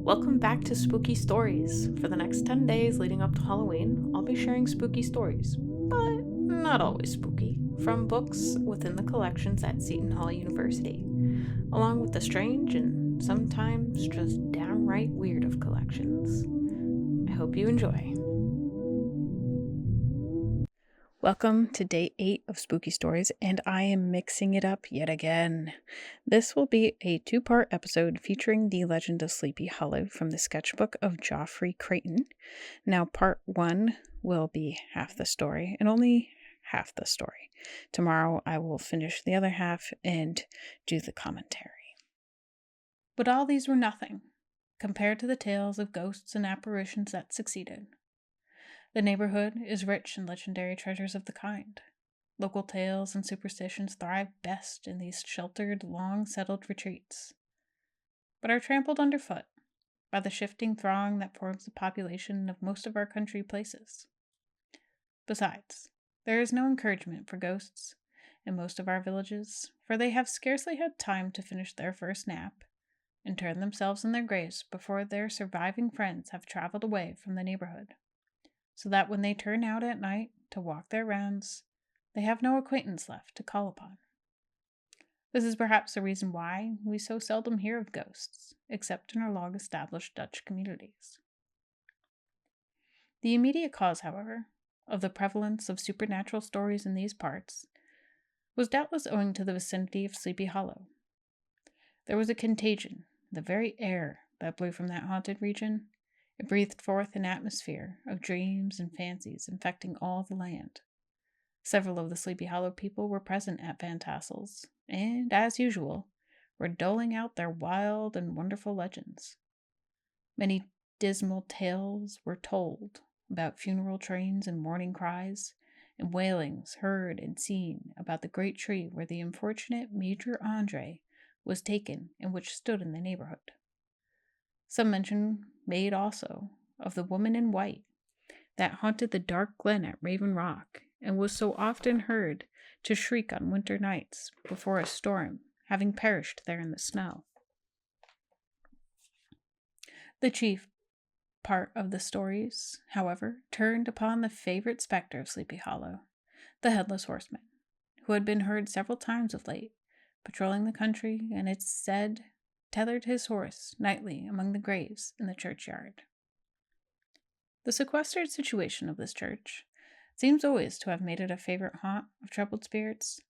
Welcome back to Spooky Stories. For the next 10 days leading up to Halloween, I'll be sharing spooky stories, but not always spooky, from books within the collections at Seton Hall University, along with the strange and sometimes just downright weird of collections. I hope you enjoy. Welcome to day 8 of Spooky Stories, and I am mixing it up yet again. This will be a 2-part episode featuring the Legend of Sleepy Hollow from the Sketch-book of Geoffrey Crayon. Now, part 1 will be half the story, and only half the story. Tomorrow I will finish the other half and do the commentary. But all these were nothing, compared to the tales of ghosts and apparitions that succeeded. The neighborhood is rich in legendary treasures of the kind. Local tales and superstitions thrive best in these sheltered, long-settled retreats, but are trampled underfoot by the shifting throng that forms the population of most of our country places. Besides, there is no encouragement for ghosts in most of our villages, for they have scarcely had time to finish their first nap and turn themselves in their graves before their surviving friends have traveled away from the neighborhood, so that when they turn out at night to walk their rounds, they have no acquaintance left to call upon. This is perhaps the reason why we so seldom hear of ghosts, except in our long-established Dutch communities. The immediate cause, however, of the prevalence of supernatural stories in these parts was doubtless owing to the vicinity of Sleepy Hollow. There was a contagion in the very air that blew from that haunted region. It breathed forth an atmosphere of dreams and fancies infecting all the land. Several of the Sleepy Hollow people were present at Van Tassel's, and, as usual, were doling out their wild and wonderful legends. Many dismal tales were told about funeral trains and mourning cries, and wailings heard and seen about the great tree where the unfortunate Major Andre was taken and which stood in the neighborhood. Some mention made also of the woman in white that haunted the dark glen at Raven Rock and was so often heard to shriek on winter nights before a storm, having perished there in the snow. The chief part of the stories, however, turned upon the favorite specter of Sleepy Hollow, the Headless Horseman, who had been heard several times of late, patrolling the country, and it's said tethered his horse nightly among the graves in the churchyard. The sequestered situation of this church seems always to have made it a favorite haunt of troubled spirits.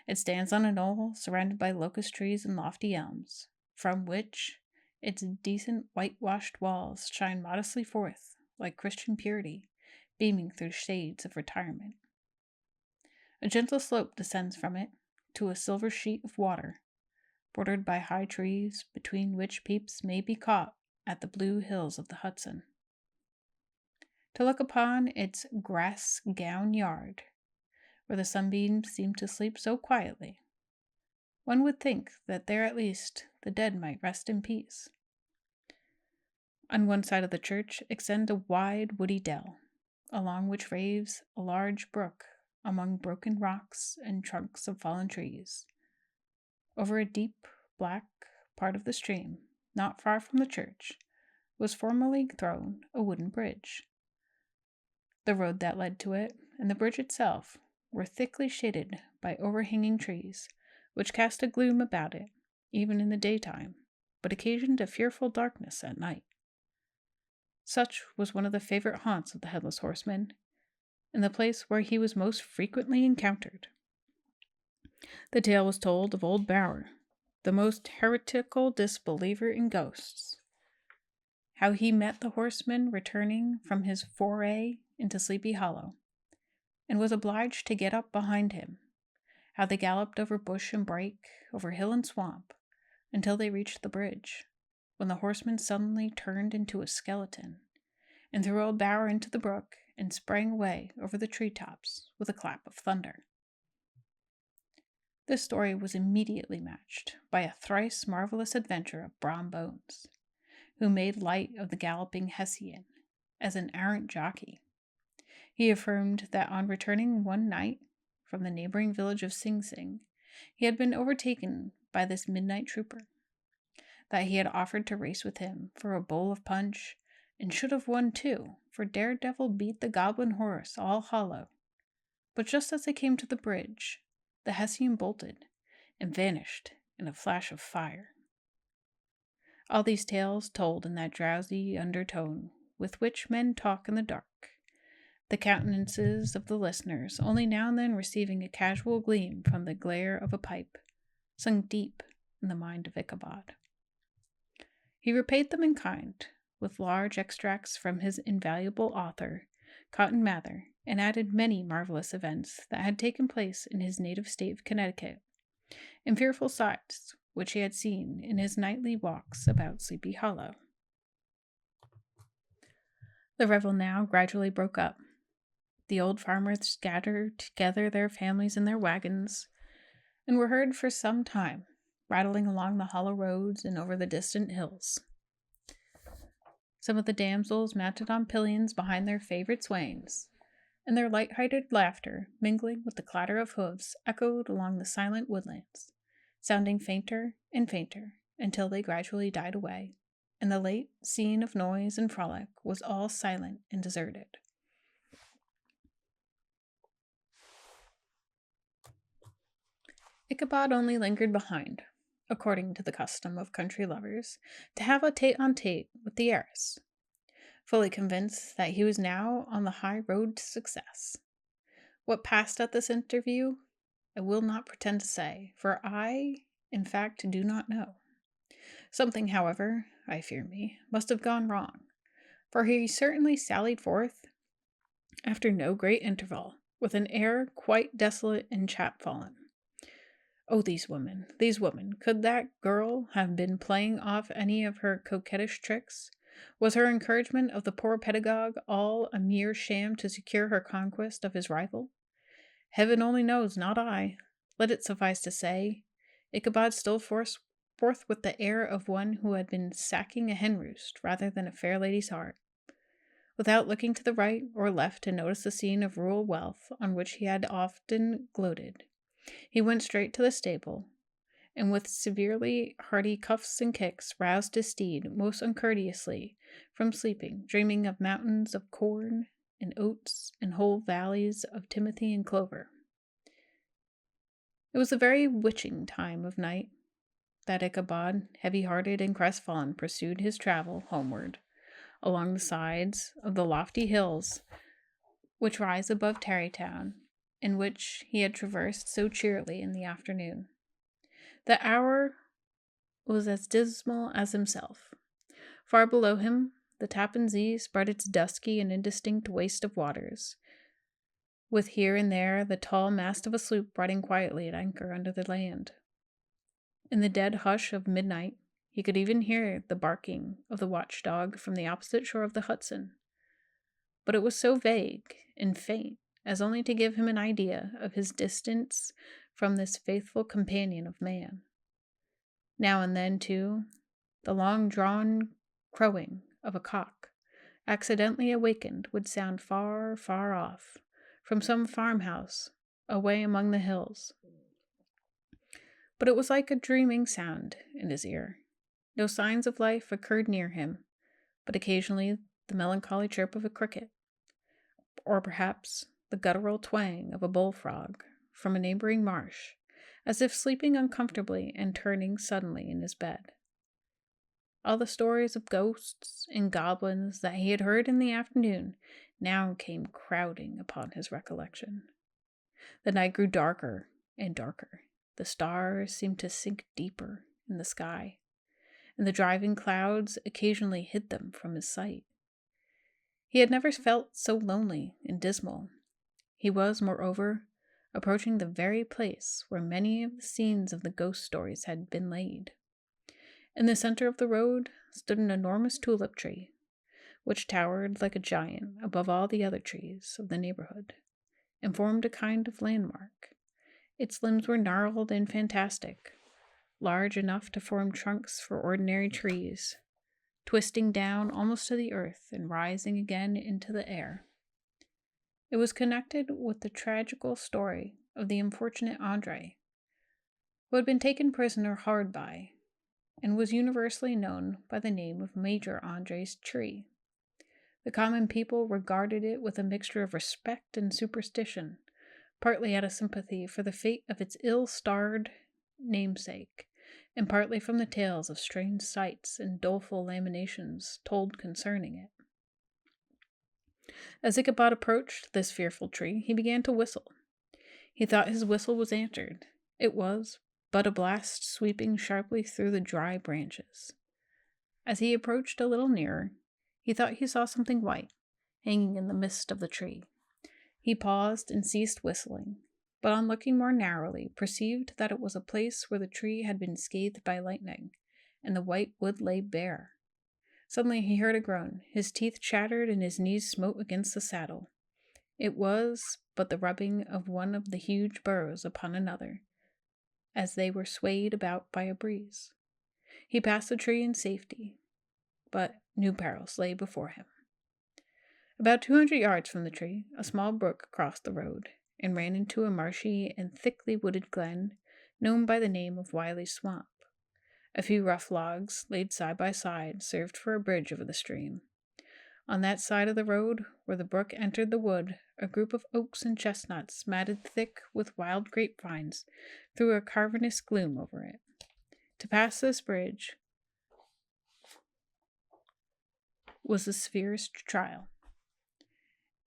It stands on a knoll surrounded by locust trees and lofty elms, from which its decent whitewashed walls shine modestly forth like Christian purity, beaming through shades of retirement. A gentle slope descends from it to a silver sheet of water, bordered by high trees, between which peeps may be caught at the blue hills of the Hudson. To look upon its grass-gown yard, where the sunbeams seem to sleep so quietly, one would think that there at least the dead might rest in peace. On one side of the church extends a wide woody dell, along which raves a large brook among broken rocks and trunks of fallen trees. Over a deep, black part of the stream, not far from the church, was formerly thrown a wooden bridge. The road that led to it, and the bridge itself, were thickly shaded by overhanging trees, which cast a gloom about it, even in the daytime, but occasioned a fearful darkness at night. Such was one of the favorite haunts of the Headless Horseman, and the place where he was most frequently encountered. The tale was told of old Bower, the most heretical disbeliever in ghosts, how he met the horseman returning from his foray into Sleepy Hollow, and was obliged to get up behind him, how they galloped over bush and brake, over hill and swamp, until they reached the bridge, when the horseman suddenly turned into a skeleton, and threw old Bower into the brook, and sprang away over the treetops with a clap of thunder. This story was immediately matched by a thrice marvelous adventure of Brom Bones, who made light of the galloping Hessian as an arrant jockey. He affirmed that on returning one night from the neighboring village of Sing Sing, he had been overtaken by this midnight trooper. that he had offered to race with him for a bowl of punch, and should have won too, for Daredevil beat the goblin horse all hollow. But just as they came to the bridge, the Hessian bolted and vanished in a flash of fire. All these tales told in that drowsy undertone with which men talk in the dark, the countenances of the listeners only now and then receiving a casual gleam from the glare of a pipe, sunk deep in the mind of Ichabod. He repaid them in kind, with large extracts from his invaluable author, Cotton Mather, and added many marvelous events that had taken place in his native state of Connecticut, and fearful sights which he had seen in his nightly walks about Sleepy Hollow. The revel now gradually broke up. The old farmers scattered together their families in their wagons, and were heard for some time, rattling along the hollow roads and over the distant hills. Some of the damsels mounted on pillions behind their favorite swains, and their light-hearted laughter, mingling with the clatter of hoofs, echoed along the silent woodlands, sounding fainter and fainter until they gradually died away, and the late scene of noise and frolic was all silent and deserted. Ichabod only lingered behind, according to the custom of country lovers, to have a tete-a-tete with the heiress, fully convinced that he was now on the high road to success. What passed at this interview, I will not pretend to say, for I, in fact, do not know. Something, however, I fear me, must have gone wrong, for he certainly sallied forth, after no great interval, with an air quite desolate and chapfallen. Oh, these women! Could that girl have been playing off any of her coquettish tricks? Was her encouragement of the poor pedagogue all a mere sham to secure her conquest of his rival? Heaven only knows, not I. Let it suffice to say, Ichabod still forth with the air of one who had been sacking a hen roost rather than a fair lady's heart. Without looking to the right or left to notice the scene of rural wealth on which he had often gloated, he went straight to the stable, and with severely hearty cuffs and kicks roused his steed most uncourteously from sleeping, dreaming of mountains of corn and oats and whole valleys of timothy and clover. It was a very witching time of night that Ichabod, heavy-hearted and crestfallen, pursued his travel homeward along the sides of the lofty hills which rise above Tarrytown, and which he had traversed so cheerily in the afternoon. The hour was as dismal as himself. Far below him, the Tappan Zee spread its dusky and indistinct waste of waters, with here and there the tall mast of a sloop riding quietly at anchor under the land. In the dead hush of midnight, he could even hear the barking of the watchdog from the opposite shore of the Hudson, but it was so vague and faint as only to give him an idea of his distance from this faithful companion of man. Now and then, too, the long-drawn crowing of a cock, accidentally awakened, would sound far, far off, from some farmhouse, away among the hills. But it was like a dreaming sound in his ear. No signs of life occurred near him, but occasionally the melancholy chirp of a cricket, or perhaps the guttural twang of a bullfrog from a neighboring marsh, as if sleeping uncomfortably and turning suddenly in his bed. All the stories of ghosts and goblins that he had heard in the afternoon now came crowding upon his recollection. The night grew darker and darker. The stars seemed to sink deeper in the sky, and the driving clouds occasionally hid them from his sight. He had never felt so lonely and dismal. He was, moreover, approaching the very place where many of the scenes of the ghost stories had been laid. In the center of the road stood an enormous tulip tree, which towered like a giant above all the other trees of the neighborhood, and formed a kind of landmark. Its limbs were gnarled and fantastic, large enough to form trunks for ordinary trees, twisting down almost to the earth and rising again into the air. It was connected with the tragical story of the unfortunate Andre, who had been taken prisoner hard by, and was universally known by the name of Major Andre's tree. The common people regarded it with a mixture of respect and superstition, partly out of sympathy for the fate of its ill-starred namesake, and partly from the tales of strange sights and doleful lamentations told concerning it. As Ichabod approached this fearful tree, he began to whistle. He thought his whistle was answered. It was but a blast sweeping sharply through the dry branches. As he approached a little nearer, he thought he saw something white, hanging in the midst of the tree. He paused and ceased whistling, but on looking more narrowly, perceived that it was a place where the tree had been scathed by lightning, and the white wood lay bare. Suddenly he heard a groan, his teeth chattered, and his knees smote against the saddle. It was but the rubbing of one of the huge burrows upon another, as they were swayed about by a breeze. He passed the tree in safety, but new perils lay before him. About 200 yards from the tree, a small brook crossed the road and ran into a marshy and thickly wooded glen known by the name of Wiley's Swamp. A few rough logs, laid side by side, served for a bridge over the stream. On that side of the road, where the brook entered the wood, a group of oaks and chestnuts, matted thick with wild grapevines, threw a cavernous gloom over it. To pass this bridge was the severest trial.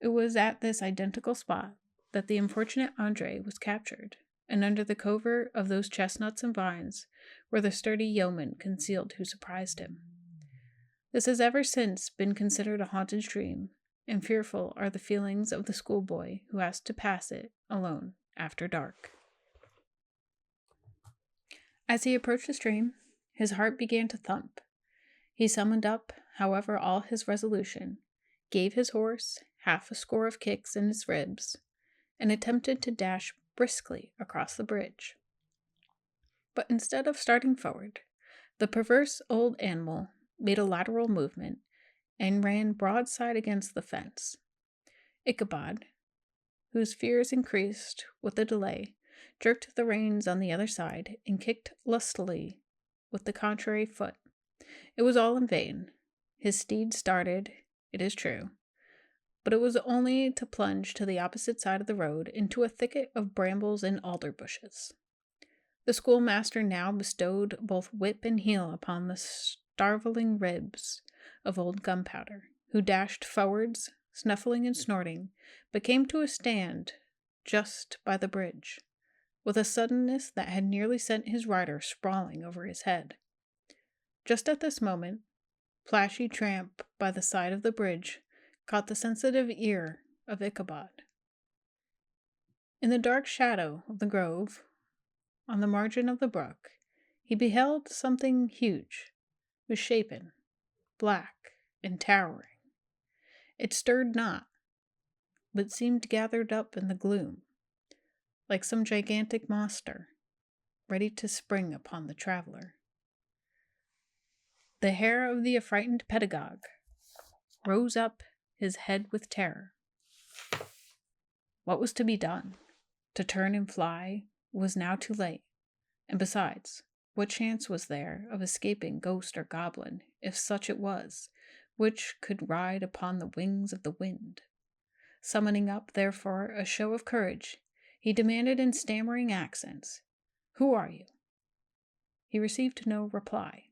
It was at this identical spot that the unfortunate Andre was captured, and under the covert of those chestnuts and vines were the sturdy yeomen concealed who surprised him. This has ever since been considered a haunted stream, and fearful are the feelings of the schoolboy who has to pass it alone after dark. As he approached the stream, his heart began to thump. He summoned up, however, all his resolution, gave his horse half a score of kicks in its ribs, and attempted to dash briskly across the bridge. But instead of starting forward, the perverse old animal made a lateral movement and ran broadside against the fence. Ichabod, whose fears increased with the delay, jerked the reins on the other side and kicked lustily with the contrary foot. It was all in vain. His steed started, it is true, but it was only to plunge to the opposite side of the road into a thicket of brambles and alder bushes. The schoolmaster now bestowed both whip and heel upon the starveling ribs of old Gunpowder, who dashed forwards, snuffling and snorting, but came to a stand just by the bridge, with a suddenness that had nearly sent his rider sprawling over his head. Just at this moment, Plashy Tramp by the side of the bridge caught the sensitive ear of Ichabod. In the dark shadow of the grove, on the margin of the brook, he beheld something huge, misshapen, black, and towering. It stirred not, but seemed gathered up in the gloom, like some gigantic monster, ready to spring upon the traveler. The hair of the affrighted pedagogue rose up his head with terror. What was to be done? To turn and fly was now too late, and besides, what chance was there of escaping ghost or goblin, if such it was, which could ride upon the wings of the wind? Summoning up, therefore, a show of courage, he demanded in stammering accents, "Who are you?" He received no reply.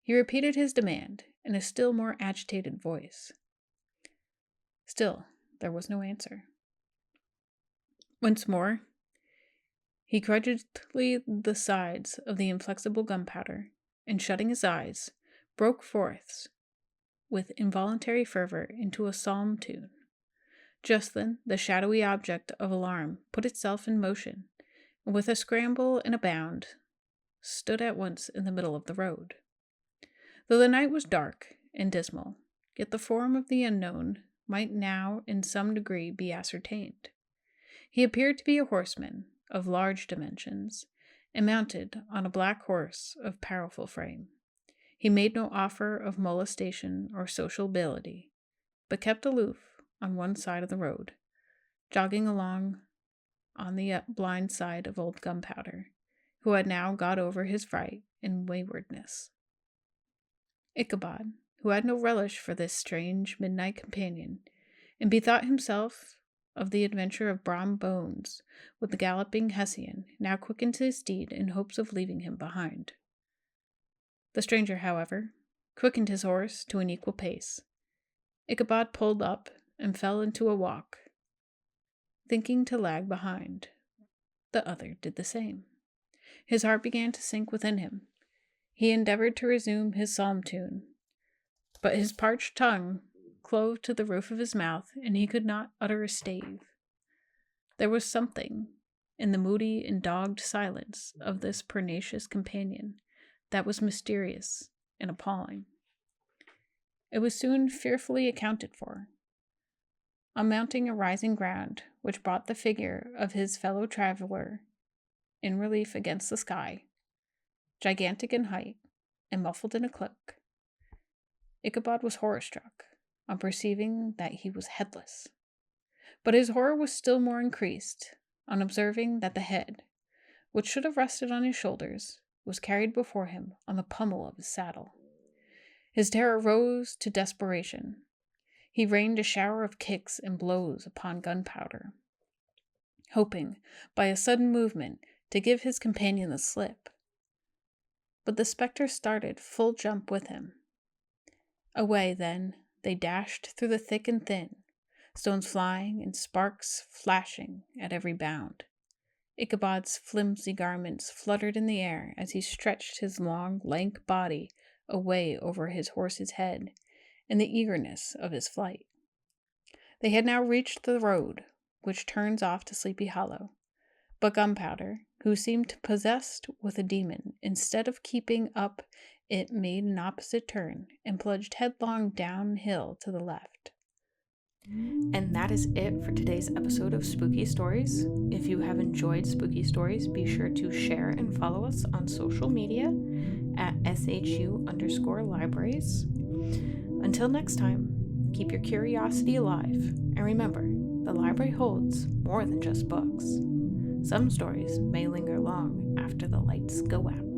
He repeated his demand in a still more agitated voice. Still, there was no answer. Once more, he crudged the sides of the inflexible Gunpowder, and shutting his eyes, broke forth with involuntary fervor into a psalm tune. Just then, the shadowy object of alarm put itself in motion, and with a scramble and a bound, stood at once in the middle of the road. Though the night was dark and dismal, yet the form of the unknown might now in some degree be ascertained. He appeared to be a horseman of large dimensions, and mounted on a black horse of powerful frame. He made no offer of molestation or sociability, but kept aloof on one side of the road, jogging along on the blind side of old Gunpowder, who had now got over his fright and waywardness. Ichabod, who had no relish for this strange midnight companion, and bethought himself of the adventure of Brom Bones with the galloping Hessian, now quickened his steed in hopes of leaving him behind. The stranger, however, quickened his horse to an equal pace. Ichabod pulled up and fell into a walk. Thinking to lag behind, the other did the same. His heart began to sink within him. He endeavored to resume his psalm tune, but his parched tongue clove to the roof of his mouth, and he could not utter a stave. There was something in the moody and dogged silence of this pernicious companion that was mysterious and appalling. It was soon fearfully accounted for. On mounting a rising ground, which brought the figure of his fellow traveler in relief against the sky, gigantic in height and muffled in a cloak, Ichabod was horror-struck on perceiving that he was headless. But his horror was still more increased on observing that the head, which should have rested on his shoulders, was carried before him on the pommel of his saddle. His terror rose to desperation. He rained a shower of kicks and blows upon Gunpowder, hoping, by a sudden movement, to give his companion the slip. But the spectre started full jump with him. Away, then, they dashed through the thick and thin, stones flying and sparks flashing at every bound. Ichabod's flimsy garments fluttered in the air as he stretched his long, lank body away over his horse's head in the eagerness of his flight. They had now reached the road which turns off to Sleepy Hollow, but Gunpowder, who seemed possessed with a demon, instead of keeping up, it made an opposite turn and plunged headlong downhill to the left. And that is it for today's episode of Spooky Stories. If you have enjoyed Spooky Stories, be sure to share and follow us on social media at SHU_libraries. Until next time, keep your curiosity alive, and remember, the library holds more than just books. Some stories may linger long after the lights go out.